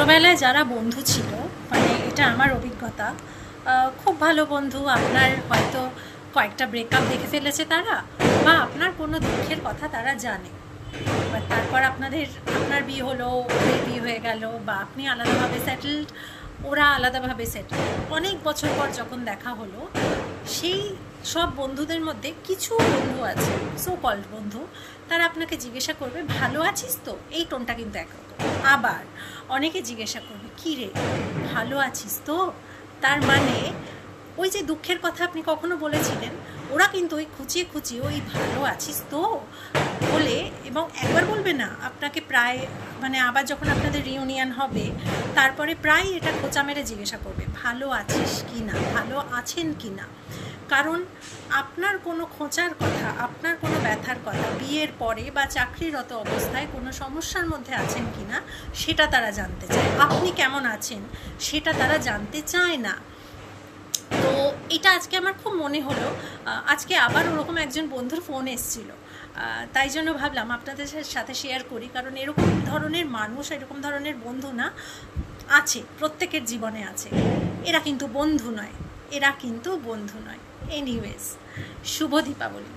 ছোটোবেলায় যারা বন্ধু ছিল, মানে এটা আমার অভিজ্ঞতা, খুব ভালো বন্ধু, আপনার হয়তো কয়েকটা ব্রেকআপ দেখে ফেলেছে তারা, বা আপনার কোনো দুঃখের কথা তারা জানে, বা তারপর আপনার বিয়ে হলো, ওদের বিয়ে হয়ে গেল, বা আপনি আলাদাভাবে সেটেলড, ওরা আলাদাভাবে সেটেল, অনেক বছর পর যখন দেখা হলো, সেই সব বন্ধুদের মধ্যে কিছু বন্ধু আছে, সো কল্ড বন্ধু, তারা আপনাকে জিজ্ঞাসা করবে ভালো আছিস তো, এই টোনটা কিন্তু একরকম। আবার অনেকে জিজ্ঞাসা করবে কী রে, ভালো আছিস তো, তার মানে ওই যে দুঃখের কথা আপনি কখনো বলেছিলেন, ওরা কিন্তু ওই খুঁচিয়ে খুঁচিয়ে ওই ভালো আছিস তো বলে, এবং একবার বলবে না আপনাকে, প্রায় মানে আবার যখন আপনাদের রিউনিয়ন হবে তারপরে প্রায় এটা খোঁচা মেরে জিজ্ঞাসা করবে ভালো আছিস কি না, ভালো আছেন কি না। কারণ আপনার কোনো খোঁচার কথা, আপনার কোনো ব্যথার কথা, বিয়ের পরে বা চাকরিরত অবস্থায় কোনো সমস্যার মধ্যে আছেন কি না সেটা তারা জানতে চায়, আপনি কেমন আছেন সেটা তারা জানতে চায় না। তো এটা আজকে আমার খুব মনে হলো, আজকে আবার ওরকম একজন বন্ধুর ফোন এসেছিলো, তাই জন্য ভাবলাম আপনাদের সাথে শেয়ার করি, কারণ এরকম ধরনের মানুষ, এরকম ধরনের বন্ধু না আছে, প্রত্যেকের জীবনে আছে। এরা কিন্তু বন্ধু নয়, এরা কিন্তু বন্ধু নয়। এনিওয়েজ, শুভ দীপাবলি।